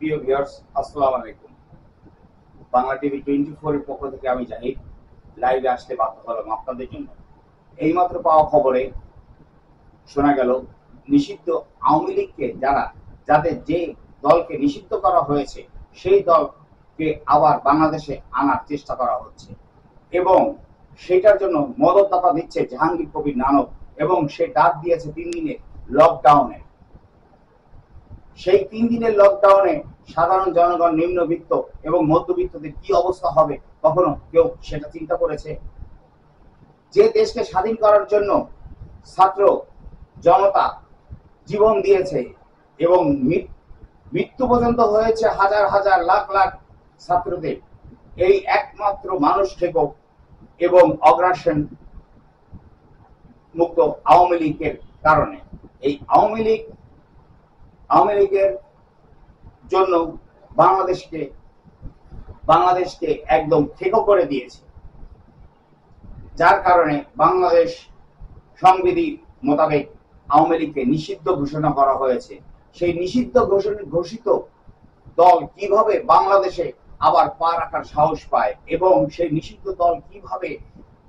প্রিয় ভিউয়ার্স, আসসালামু আলাইকুম। বাংলা টিভি 24 এর পক্ষ থেকে আমি জাহিদ লাইভে আসতে বাধ্য হলাম আপনাদের জন্য। এইমাত্র পাওয়া খবরে শোনা গেল নিষিদ্ধ আওয়ামী লীগকে যাদের যে দলকে নিষিদ্ধ করা হয়েছে সেই দলকে আবার বাংলাদেশে আনার চেষ্টা করা হচ্ছে এবং সেটার জন্য মদতদাতা দিচ্ছে জাহাঙ্গীর কবির নানক এবং সে ডাক দিয়েছে 3 দিনের লকডাউনে। সেই 3 দিনের লকডাউনে সাধারণ জনগণ, নিম্নবিত্ত এবং মধ্যবিত্তদের কি অবস্থা হবে কখনো কেউ সেটা চিন্তা করেছে? যে দেশকে স্বাধীন করার জন্য ছাত্র জনতা জীবন দিয়েছে এবং মৃত্যু পর্যন্ত হয়েছে হাজার হাজার লাখ লাখ ছাত্রদের, এই একমাত্র মানুষ ঠেকো এবং অগ্রাসন মুক্ত আওয়ামী লীগের কারণে। এই আওয়ামী লীগের জন্য বাংলাদেশকে একদম ঠেকো করে দিয়েছে, যার কারণে বাংলাদেশ সংবিধি মোতাবেক আওয়ামী লীগকে নিষিদ্ধ ঘোষণা করা হয়েছে। সেই নিষিদ্ধ ঘোষিত দল কিভাবে বাংলাদেশে আবার পা রাখার সাহস পায় এবং সেই নিষিদ্ধ দল কিভাবে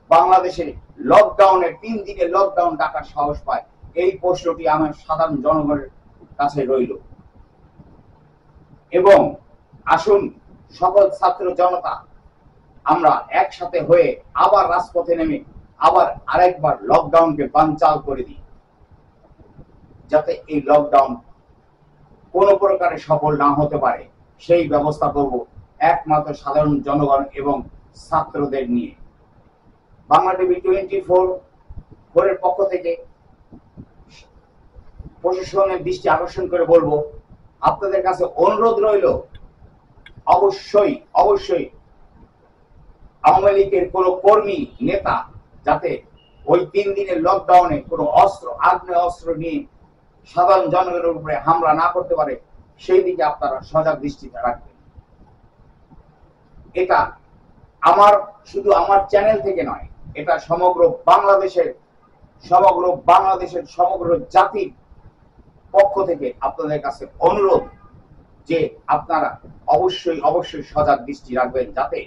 বাংলাদেশে লকডাউনের 3 দিনের লকডাউন ডাকার সাহস পায়, এই প্রশ্নটি আমার সাধারণ জনগণের কাছে রইল। এবং আসুন সকল ছাত্র জনতা আমরা একসাথে হয়ে আবার রাজপথে নেমে আবার আরেকবার লকডাউনকে বানচাল করে দিই, যাতে এই লকডাউন কোনো প্রকারে সফল না হতে পারে সেই ব্যবস্থা করব একমাত্র সাধারণ জনগণ এবং ছাত্রদের নিয়ে। বাংলা টিভি 24 এর পক্ষ থেকে প্রশাসনের দৃষ্টি আকর্ষণ করে বলবো, আপনাদের কাছে অনুরোধ রইল, অবশ্যই আওয়ামী লীগের কোন কর্মী নেতা যাতে ওই 3 দিনের লকডাউনে কোনো আগ্নেয় অস্ত্র নিয়ে সাধারণ জনগণের উপরে হামলা না করতে পারে সেই দিকে আপনারা সজাগ দৃষ্টিতে রাখবেন। এটা শুধু আমার চ্যানেল থেকে নয়, এটা সমগ্র বাংলাদেশের সমগ্র জাতির পক্ষ থেকে আপনাদের কাছে অনুরোধ যে আপনারা অবশ্যই সজাগ দৃষ্টি রাখবেন, যাতে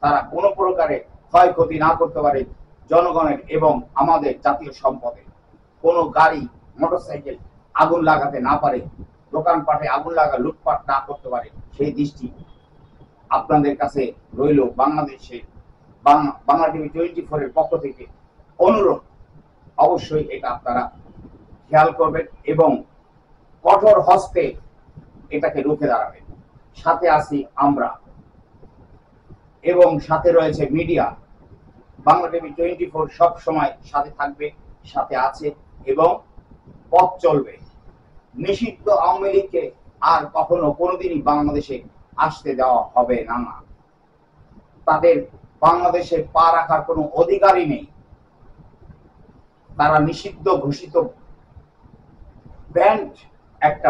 তারা কোনো প্রকারে ক্ষয়ক্ষতি না করতে পারে জনগণের এবং আমাদের জাতীয় সম্পদের। কোনো গাড়ি মোটরসাইকেল আগুন লাগাতে না পারে, দোকানপাটে আগুন লুটপাট না করতে পারে, সেই দৃষ্টি আপনাদের কাছে রইল। বাংলা টিভি 24 এর পক্ষ থেকে অনুরোধ, অবশ্যই এটা আপনারা খেয়াল করবেন এবং কঠোর হস্তে এটাকে রুখে দাঁড়াবেন। সাথে আছি আমরা এবং সাথে রয়েছে মিডিয়া। বাংলা টিভি 24 সব সময় সাথে থাকবে, সাথে আছে এবং পথ চলবে। নিষিদ্ধ আওয়ামী লীগকে আর কখনো কোনোদিনই বাংলাদেশে আসতে দেওয়া হবে না। তাদের বাংলাদেশে পা রাখার কোনো অধিকারই নেই। তারা নিষিদ্ধ ঘোষিত ব্যান্ড একটা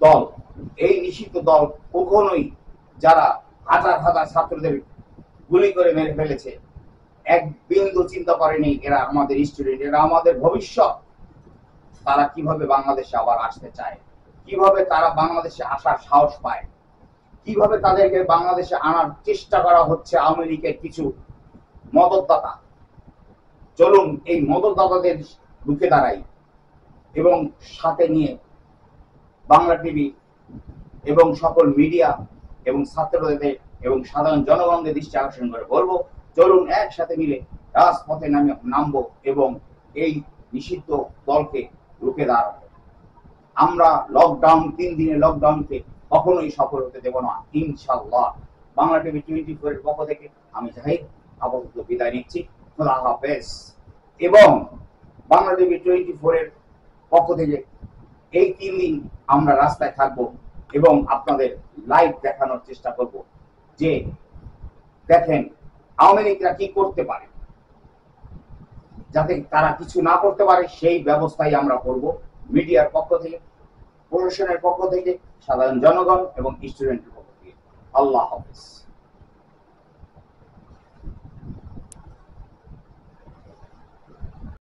দল। এই নিষিদ্ধ দল কখনোই যারা হাজার হাজার ছাত্রদের গুলি করে মেরে ফেলেছে, এক বিন্দু চিন্তা করেনি এরা আমাদের স্টুডেন্ট, এরা আমাদের ভবিষ্যৎ। তারা কিভাবে বাংলাদেশে আবার আসতে চায়, কিভাবে তারা বাংলাদেশে আসার সাহস পায়, কিভাবে তাদেরকে বাংলাদেশে আনার চেষ্টা করা হচ্ছে আওয়ামী লীগের কিছু মদতদাতা। চলুন এই মদতদাতাদের রুখে দাঁড়াই এবং সাথে নিয়ে বাংলা টিভি এবং সকল মিডিয়া এবং ছাত্রদের এবং সাধারণ জনগণদের দৃষ্টি আকর্ষণ করে বলবো, চলুন একসাথে মিলে রাজপথে নামবো এবং এই নিষিদ্ধ দলকে রুখে দাঁড়াবো। আমরা 3 দিনের লকডাউনকে কখনোই সফল হতে দেব না, ইনশাআল্লাহ। বাংলা টিভি 24 এর পক্ষ থেকে আমি জাহিদ আপাতত বিদায় নিচ্ছি। খোদা হাফেজ। এবং বাংলা টিভি 24 এর পক্ষ থেকে এই 3 দিন আমরা রাস্তায় থাকবো এবং আপনাদের লাইভ দেখানোর চেষ্টা করব যে দেখেন আওয়ামী লীগরা কি করতে পারে, যাতে তারা কিছু না করতে পারে সেই ব্যবস্থাই আমরা করব। মিডিয়ার পক্ষ থেকে, প্রশাসনের পক্ষ থেকে, সাধারণ জনগণ এবং স্টুডেন্টের পক্ষ থেকে। আল্লাহ হাফেজ।